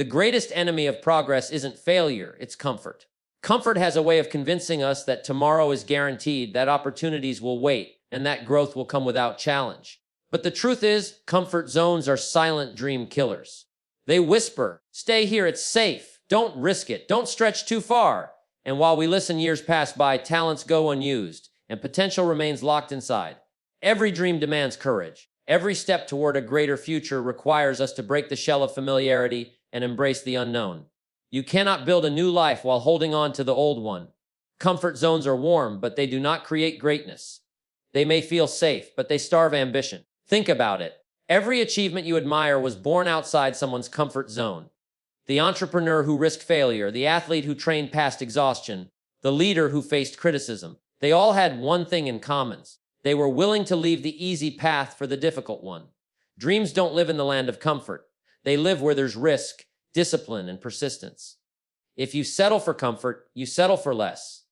The greatest enemy of progress isn't failure, it's comfort. Comfort has a way of convincing us that tomorrow is guaranteed, that opportunities will wait, and that growth will come without challenge. But the truth is, comfort zones are silent dream killers. They whisper, "Stay here, it's safe. Don't risk it. Don't stretch too far." And while we listen, years pass by, talents go unused, and potential remains locked inside. Every dream demands courage. Every step toward a greater future requires us to break the shell of familiarity and embrace the unknown. You cannot build a new life while holding on to the old one. Comfort zones are warm, but they do not create greatness. They may feel safe, but they starve ambition. Think about it. Every achievement you admire was born outside someone's comfort zone. The entrepreneur who risked failure, the athlete who trained past exhaustion, the leader who faced criticism. They all had one thing in common. They were willing to leave the easy path for the difficult one. Dreams don't live in the land of comfort. They live where there's risk, discipline, and persistence. If you settle for comfort, you settle for less.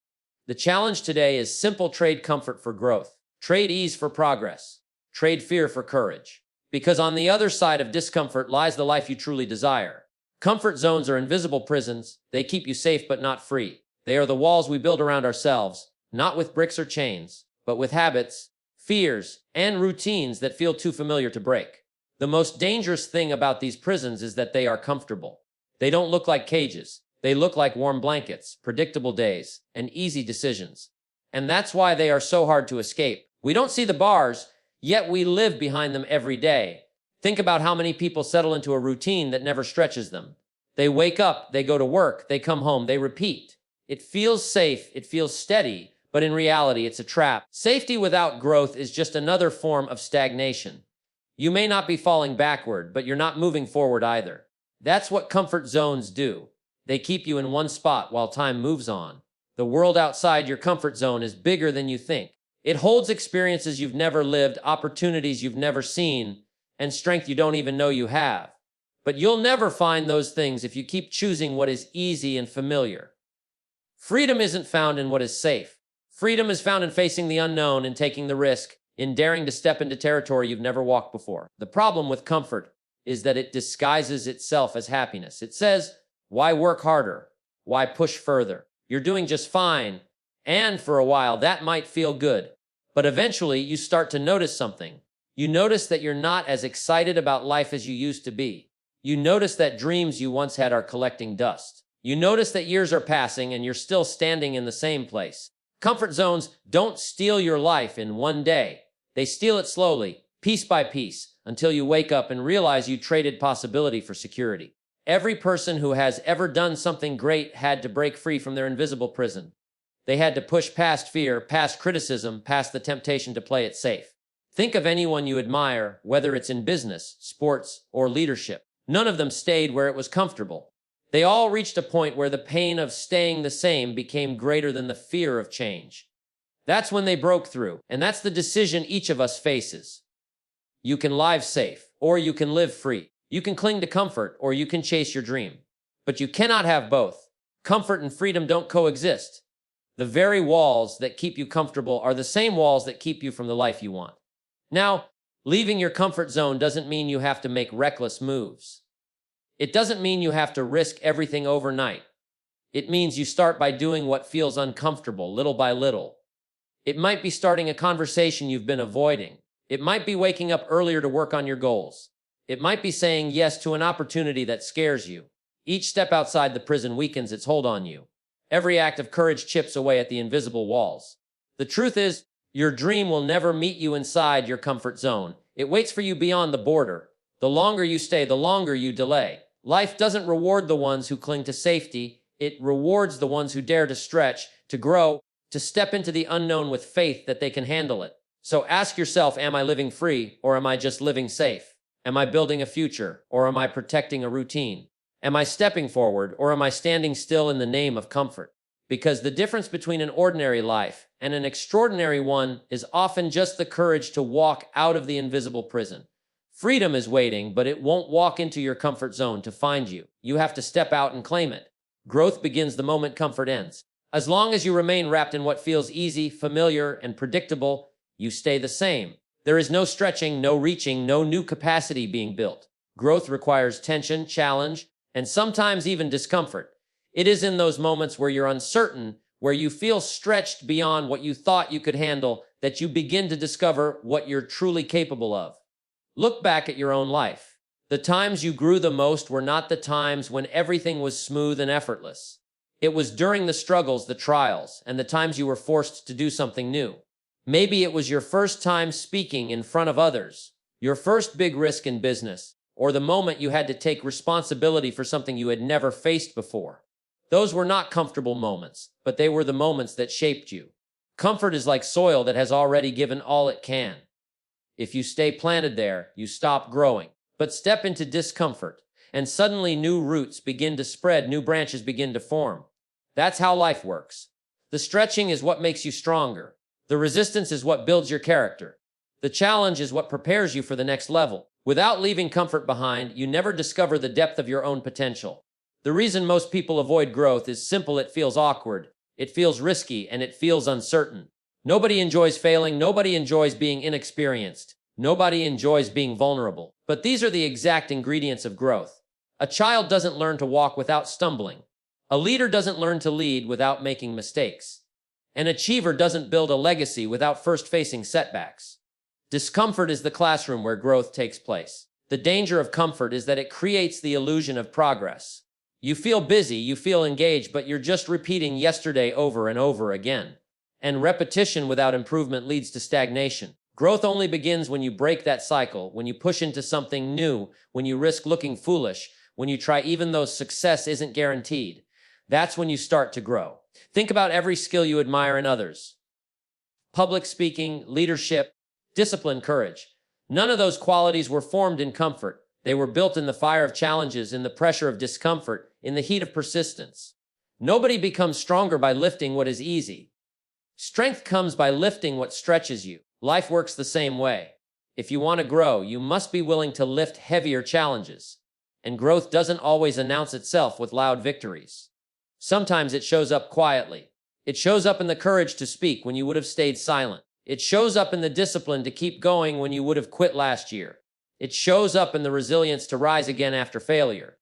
The challenge today is simple: trade comfort for growth. Trade ease for progress. Trade fear for courage. Because on the other side of discomfort lies the life you truly desire. Comfort zones are invisible prisons. They keep you safe but not free. They are the walls we build around ourselves, not with bricks or chains, but with habits, fears, and routines that feel too familiar to break. The most dangerous thing about these prisons is that they are comfortable. They don't look like cages. They look like warm blankets, predictable days, and easy decisions. And that's why they are so hard to escape. We don't see the bars, yet we live behind them every day. Think about how many people settle into a routine that never stretches them. They wake up, they go to work, they come home, they repeat. It feels safe, it feels steady, but in reality, it's a trap. Safety without growth is just another form of stagnation. You may not be falling backward, but you're not moving forward either. That's what comfort zones do. They keep you in one spot while time moves on. The world outside your comfort zone is bigger than you think. It holds experiences you've never lived, opportunities you've never seen, and strength you don't even know you have. But you'll never find those things if you keep choosing what is easy and familiar. Freedom isn't found in what is safe. Freedom is found in facing the unknown and taking the risk, in daring to step into territory you've never walked before. The problem with comfort is that it disguises itself as happiness. It says, "Why work harder? Why push further? You're doing just fine." And for a while, that might feel good. But eventually, you start to notice something. You notice that you're not as excited about life as you used to be. You notice that dreams you once had are collecting dust. You notice that years are passing and you're still standing in the same place. Comfort zones don't steal your life in one day. They steal it slowly, piece by piece, until you wake up and realize you traded possibility for security. Every person who has ever done something great had to break free from their invisible prison. They had to push past fear, past criticism, past the temptation to play it safe. Think of anyone you admire, whether it's in business, sports, or leadership. None of them stayed where it was comfortable. They all reached a point where the pain of staying the same became greater than the fear of change. That's when they broke through, and that's the decision each of us faces. You can live safe, or you can live free. You can cling to comfort, or you can chase your dream. But you cannot have both. Comfort and freedom don't coexist. The very walls that keep you comfortable are the same walls that keep you from the life you want. Now, leaving your comfort zone doesn't mean you have to make reckless moves. It doesn't mean you have to risk everything overnight. It means you start by doing what feels uncomfortable, little by little. It might be starting a conversation you've been avoiding. It might be waking up earlier to work on your goals. It might be saying yes to an opportunity that scares you. Each step outside the prison weakens its hold on you. Every act of courage chips away at the invisible walls. The truth is, your dream will never meet you inside your comfort zone. It waits for you beyond the border. The longer you stay, the longer you delay. Life doesn't reward the ones who cling to safety. It rewards the ones who dare to stretch, to grow, to step into the unknown with faith that they can handle it. So ask yourself, am I living free, or am I just living safe? Am I building a future, or am I protecting a routine? Am I stepping forward, or am I standing still in the name of comfort? Because the difference between an ordinary life and an extraordinary one is often just the courage to walk out of the invisible prison. Freedom is waiting, but it won't walk into your comfort zone to find you. You have to step out and claim it. Growth begins the moment comfort ends. As long as you remain wrapped in what feels easy, familiar, and predictable, you stay the same. There is no stretching, no reaching, no new capacity being built. Growth requires tension, challenge, and sometimes even discomfort. It is in those moments where you're uncertain, where you feel stretched beyond what you thought you could handle, that you begin to discover what you're truly capable of. Look back at your own life. The times you grew the most were not the times when everything was smooth and effortless. It was during the struggles, the trials, and the times you were forced to do something new. Maybe it was your first time speaking in front of others, your first big risk in business, or the moment you had to take responsibility for something you had never faced before. Those were not comfortable moments, but they were the moments that shaped you. Comfort is like soil that has already given all it can. If you stay planted there, you stop growing. But step into discomfort, and suddenly new roots begin to spread, new branches begin to form. That's how life works. The stretching is what makes you stronger. The resistance is what builds your character. The challenge is what prepares you for the next level. Without leaving comfort behind, you never discover the depth of your own potential. The reason most people avoid growth is simple: it feels awkward, it feels risky, and it feels uncertain. Nobody enjoys failing, nobody enjoys being inexperienced. Nobody enjoys being vulnerable. But these are the exact ingredients of growth. A child doesn't learn to walk without stumbling. A leader doesn't learn to lead without making mistakes. An achiever doesn't build a legacy without first facing setbacks. Discomfort is the classroom where growth takes place. The danger of comfort is that it creates the illusion of progress. You feel busy, you feel engaged, but you're just repeating yesterday over and over again. And repetition without improvement leads to stagnation. Growth only begins when you break that cycle, when you push into something new, when you risk looking foolish, when you try even though success isn't guaranteed. That's when you start to grow. Think about every skill you admire in others. Public speaking, leadership, discipline, courage. None of those qualities were formed in comfort. They were built in the fire of challenges, in the pressure of discomfort, in the heat of persistence. Nobody becomes stronger by lifting what is easy. Strength comes by lifting what stretches you. Life works the same way. If you want to grow, you must be willing to lift heavier challenges. And growth doesn't always announce itself with loud victories. Sometimes it shows up quietly. It shows up in the courage to speak when you would have stayed silent. It shows up in the discipline to keep going when you would have quit last year. It shows up in the resilience to rise again after failure.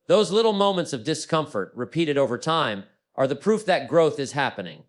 Those little moments of discomfort, repeated over time, are the proof that growth is happening.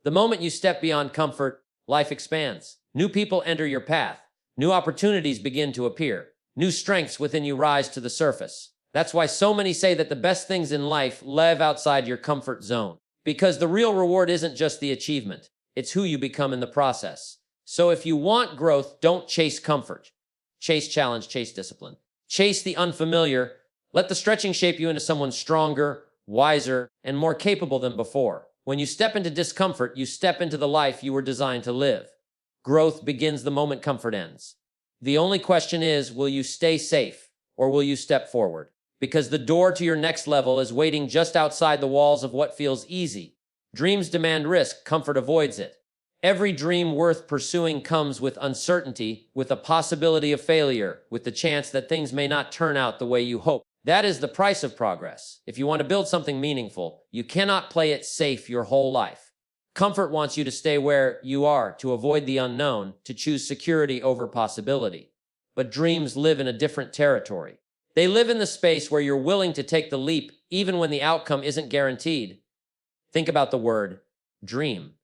The moment you step beyond comfort, life expands. New people enter your path. New opportunities begin to appear. New strengths within you rise to the surface. That's why so many say that the best things in life live outside your comfort zone. Because the real reward isn't just the achievement. It's who you become in the process. So if you want growth, don't chase comfort. Chase challenge, chase discipline. Chase the unfamiliar. Let the stretching shape you into someone stronger, wiser, and more capable than before. When you step into discomfort, you step into the life you were designed to live. Growth begins the moment comfort ends. The only question is, will you stay safe or will you step forward? Because the door to your next level is waiting just outside the walls of what feels easy. Dreams demand risk, comfort avoids it. Every dream worth pursuing comes with uncertainty, with a possibility of failure, with the chance that things may not turn out the way you hope. That is the price of progress. If you want to build something meaningful, you cannot play it safe your whole life. Comfort wants you to stay where you are, to avoid the unknown, to choose security over possibility. But dreams live in a different territory. They live in the space where you're willing to take the leap, even when the outcome isn't guaranteed. Think about the word dream.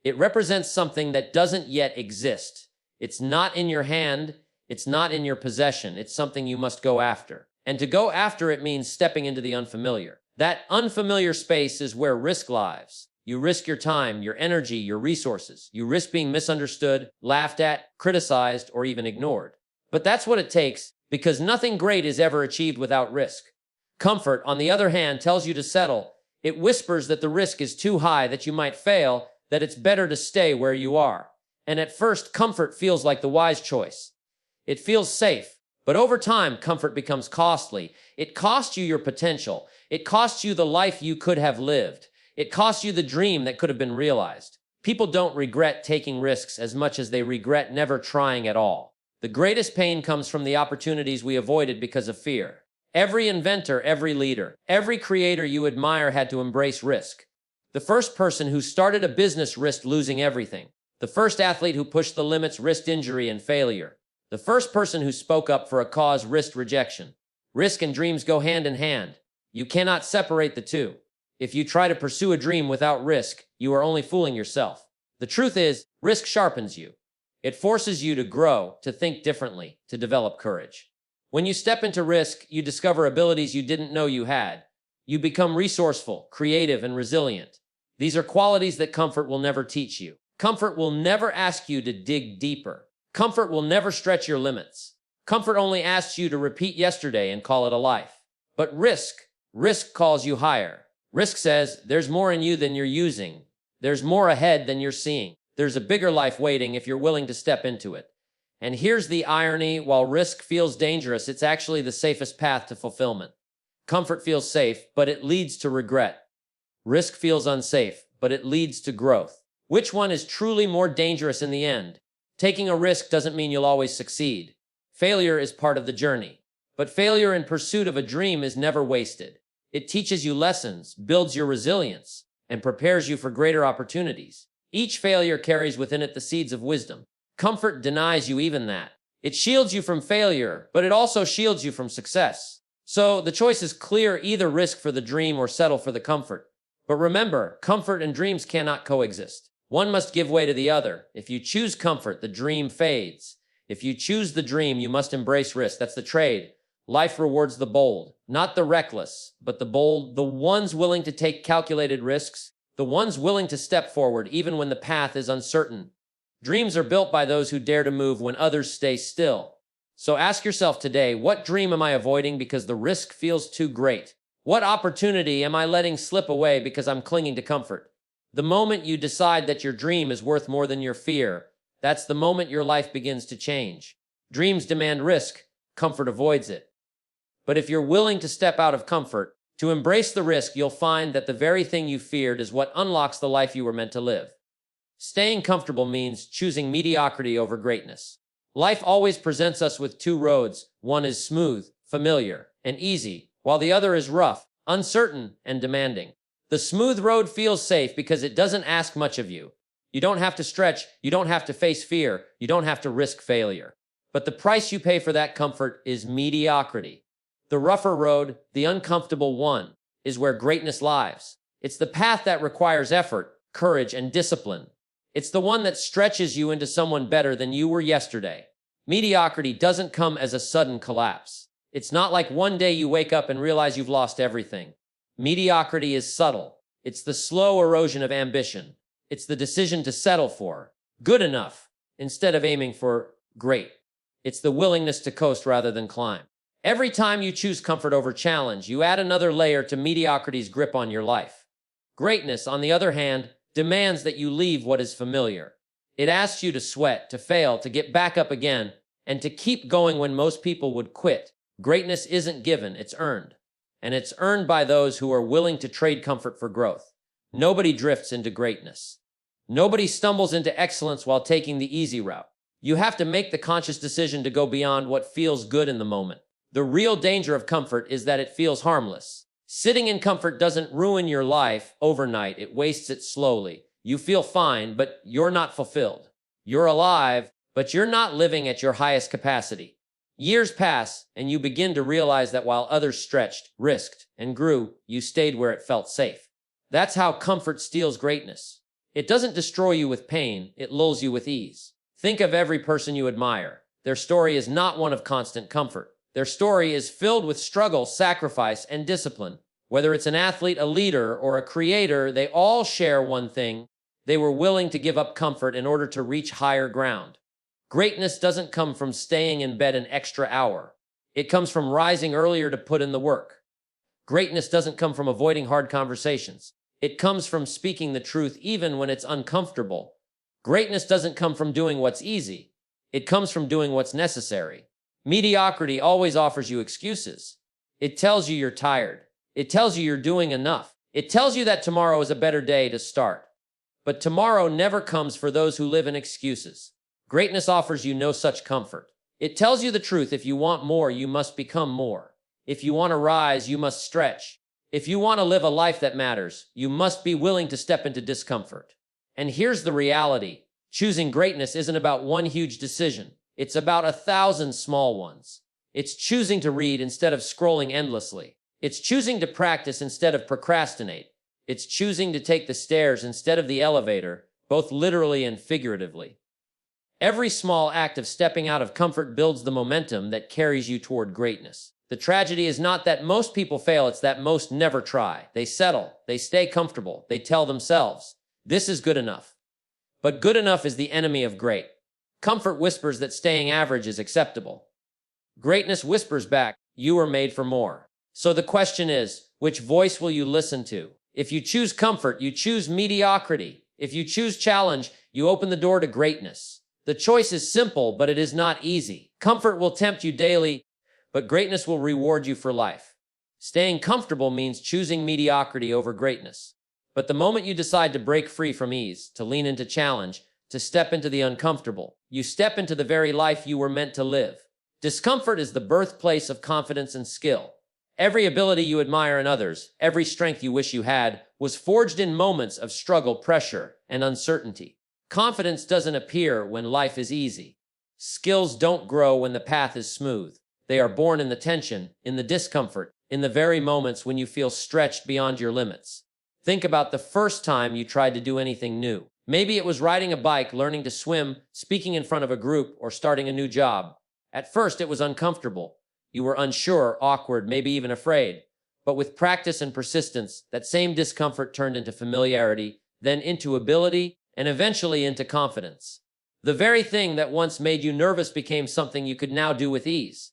It represents something that doesn't yet exist. It's not in your hand. It's not in your possession. It's something you must go after. And to go after it means stepping into the unfamiliar. That unfamiliar space is where risk lies. You risk your time, your energy, your resources. You risk being misunderstood, laughed at, criticized, or even ignored. But that's what it takes, because nothing great is ever achieved without risk. Comfort, on the other hand, tells you to settle. It whispers that the risk is too high, that you might fail, that it's better to stay where you are. And at first, comfort feels like the wise choice. It feels safe. But over time, comfort becomes costly. It costs you your potential. It costs you the life you could have lived. It costs you the dream that could have been realized. People don't regret taking risks as much as they regret never trying at all. The greatest pain comes from the opportunities we avoided because of fear. Every inventor, every leader, every creator you admire had to embrace risk. The first person who started a business risked losing everything. The first athlete who pushed the limits risked injury and failure. The first person who spoke up for a cause risked rejection. Risk and dreams go hand in hand. You cannot separate the two. If you try to pursue a dream without risk, you are only fooling yourself. The truth is, risk sharpens you. It forces you to grow, to think differently, to develop courage. When you step into risk, you discover abilities you didn't know you had. You become resourceful, creative, and resilient. These are qualities that comfort will never teach you. Comfort will never ask you to dig deeper. Comfort will never stretch your limits. Comfort only asks you to repeat yesterday and call it a life. But risk calls you higher. Risk says, there's more in you than you're using. There's more ahead than you're seeing. There's a bigger life waiting if you're willing to step into it. And here's the irony, while risk feels dangerous, it's actually the safest path to fulfillment. Comfort feels safe, but it leads to regret. Risk feels unsafe, but it leads to growth. Which one is truly more dangerous in the end? Taking a risk doesn't mean you'll always succeed. Failure is part of the journey. But failure in pursuit of a dream is never wasted. It teaches you lessons, builds your resilience, and prepares you for greater opportunities. Each failure carries within it the seeds of wisdom. Comfort denies you even that. It shields you from failure, but it also shields you from success. So the choice is clear: either risk for the dream or settle for the comfort. But remember, comfort and dreams cannot coexist. One must give way to the other. If you choose comfort, the dream fades. If you choose the dream, you must embrace risk. That's the trade. Life rewards the bold, not the reckless, but the bold, the ones willing to take calculated risks, the ones willing to step forward even when the path is uncertain. Dreams are built by those who dare to move when others stay still. So ask yourself today, what dream am I avoiding because the risk feels too great? What opportunity am I letting slip away because I'm clinging to comfort? The moment you decide that your dream is worth more than your fear, that's the moment your life begins to change. Dreams demand risk, comfort avoids it. But if you're willing to step out of comfort, to embrace the risk, you'll find that the very thing you feared is what unlocks the life you were meant to live. Staying comfortable means choosing mediocrity over greatness. Life always presents us with two roads. One is smooth, familiar, and easy, while the other is rough, uncertain, and demanding. The smooth road feels safe because it doesn't ask much of you. You don't have to stretch, you don't have to face fear, you don't have to risk failure. But the price you pay for that comfort is mediocrity. The rougher road, the uncomfortable one, is where greatness lies. It's the path that requires effort, courage, and discipline. It's the one that stretches you into someone better than you were yesterday. Mediocrity doesn't come as a sudden collapse. It's not like one day you wake up and realize you've lost everything. Mediocrity is subtle. It's the slow erosion of ambition. It's the decision to settle for good enough instead of aiming for great. It's the willingness to coast rather than climb. Every time you choose comfort over challenge, you add another layer to mediocrity's grip on your life. Greatness, on the other hand, demands that you leave what is familiar. It asks you to sweat, to fail, to get back up again, and to keep going when most people would quit. Greatness isn't given, it's earned. And it's earned by those who are willing to trade comfort for growth. Nobody drifts into greatness. Nobody stumbles into excellence while taking the easy route. You have to make the conscious decision to go beyond what feels good in the moment. The real danger of comfort is that it feels harmless. Sitting in comfort doesn't ruin your life overnight, it wastes it slowly. You feel fine, but you're not fulfilled. You're alive, but you're not living at your highest capacity. Years pass, and you begin to realize that while others stretched, risked, and grew, you stayed where it felt safe. That's how comfort steals greatness. It doesn't destroy you with pain, it lulls you with ease. Think of every person you admire. Their story is not one of constant comfort. Their story is filled with struggle, sacrifice, and discipline. Whether it's an athlete, a leader, or a creator, they all share one thing: they were willing to give up comfort in order to reach higher ground. Greatness doesn't come from staying in bed an extra hour. It comes from rising earlier to put in the work. Greatness doesn't come from avoiding hard conversations. It comes from speaking the truth even when it's uncomfortable. Greatness doesn't come from doing what's easy. It comes from doing what's necessary. Mediocrity always offers you excuses. It tells you you're tired. It tells you you're doing enough. It tells you that tomorrow is a better day to start. But tomorrow never comes for those who live in excuses. Greatness offers you no such comfort. It tells you the truth: if you want more, you must become more. If you want to rise, you must stretch. If you want to live a life that matters, you must be willing to step into discomfort. And here's the reality: choosing greatness isn't about one huge decision. It's about 1,000 small ones. It's choosing to read instead of scrolling endlessly. It's choosing to practice instead of procrastinate. It's choosing to take the stairs instead of the elevator, both literally and figuratively. Every small act of stepping out of comfort builds the momentum that carries you toward greatness. The tragedy is not that most people fail, it's that most never try. They settle, they stay comfortable, they tell themselves, this is good enough. But good enough is the enemy of great. Comfort whispers that staying average is acceptable. Greatness whispers back, you were made for more. So the question is, which voice will you listen to? If you choose comfort, you choose mediocrity. If you choose challenge, you open the door to greatness. The choice is simple, but it is not easy. Comfort will tempt you daily, but greatness will reward you for life. Staying comfortable means choosing mediocrity over greatness. But the moment you decide to break free from ease, to lean into challenge, to step into the uncomfortable, you step into the very life you were meant to live. Discomfort is the birthplace of confidence and skill. Every ability you admire in others, every strength you wish you had, was forged in moments of struggle, pressure, and uncertainty. Confidence doesn't appear when life is easy. Skills don't grow when the path is smooth. They are born in the tension, in the discomfort, in the very moments when you feel stretched beyond your limits. Think about the first time you tried to do anything new. Maybe it was riding a bike, learning to swim, speaking in front of a group, or starting a new job. At first, it was uncomfortable. You were unsure, awkward, maybe even afraid. But with practice and persistence, that same discomfort turned into familiarity, then into ability, and eventually into confidence. The very thing that once made you nervous became something you could now do with ease.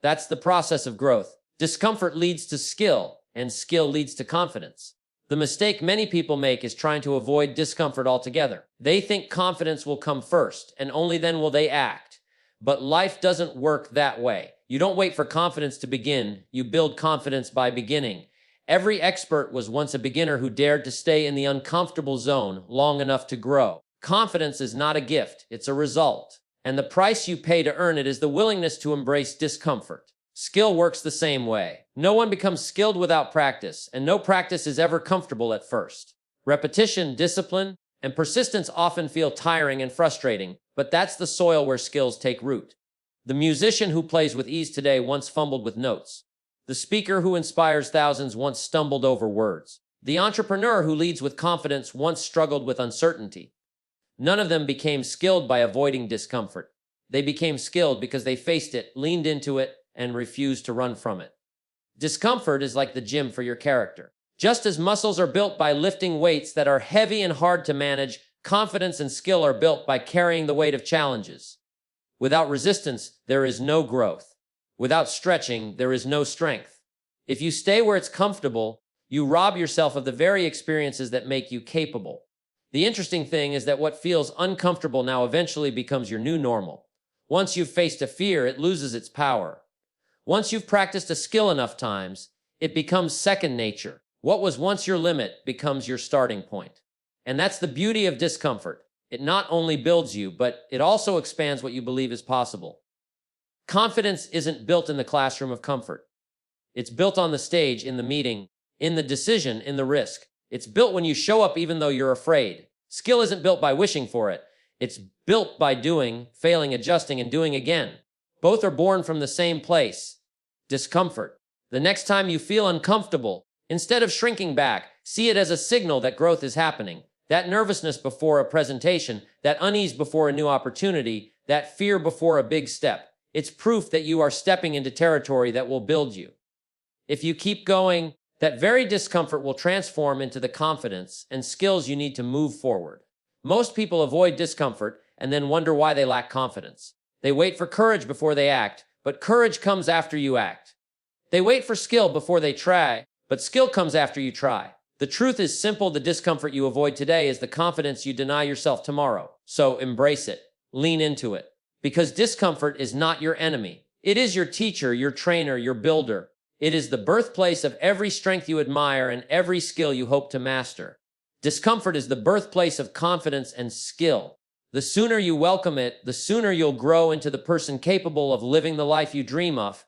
That's the process of growth. Discomfort leads to skill, and skill leads to confidence. The mistake many people make is trying to avoid discomfort altogether. They think confidence will come first, and only then will they act. But life doesn't work that way. You don't wait for confidence to begin, you build confidence by beginning. Every expert was once a beginner who dared to stay in the uncomfortable zone long enough to grow. Confidence is not a gift, it's a result. And the price you pay to earn it is the willingness to embrace discomfort. Skill works the same way. No one becomes skilled without practice, and no practice is ever comfortable at first. Repetition, discipline, and persistence often feel tiring and frustrating, but that's the soil where skills take root. The musician who plays with ease today once fumbled with notes. The speaker who inspires thousands once stumbled over words. The entrepreneur who leads with confidence once struggled with uncertainty. None of them became skilled by avoiding discomfort. They became skilled because they faced it, leaned into it, and refused to run from it. Discomfort is like the gym for your character. Just as muscles are built by lifting weights that are heavy and hard to manage, confidence and skill are built by carrying the weight of challenges. Without resistance, there is no growth. Without stretching, there is no strength. If you stay where it's comfortable, you rob yourself of the very experiences that make you capable. The interesting thing is that what feels uncomfortable now eventually becomes your new normal. Once you've faced a fear, it loses its power. Once you've practiced a skill enough times, it becomes second nature. What was once your limit becomes your starting point. And that's the beauty of discomfort. It not only builds you, but it also expands what you believe is possible. Confidence isn't built in the classroom of comfort. It's built on the stage, in the meeting, in the decision, in the risk. It's built when you show up even though you're afraid. Skill isn't built by wishing for it. It's built by doing, failing, adjusting, and doing again. Both are born from the same place, discomfort. The next time you feel uncomfortable, instead of shrinking back, see it as a signal that growth is happening. That nervousness before a presentation, that unease before a new opportunity, that fear before a big step. It's proof that you are stepping into territory that will build you. If you keep going, that very discomfort will transform into the confidence and skills you need to move forward. Most people avoid discomfort and then wonder why they lack confidence. They wait for courage before they act, but courage comes after you act. They wait for skill before they try, but skill comes after you try. The truth is simple. The discomfort you avoid today is the confidence you deny yourself tomorrow. So embrace it. Lean into it. Because discomfort is not your enemy. It is your teacher, your trainer, your builder. It is the birthplace of every strength you admire and every skill you hope to master. Discomfort is the birthplace of confidence and skill. The sooner you welcome it, the sooner you'll grow into the person capable of living the life you dream of.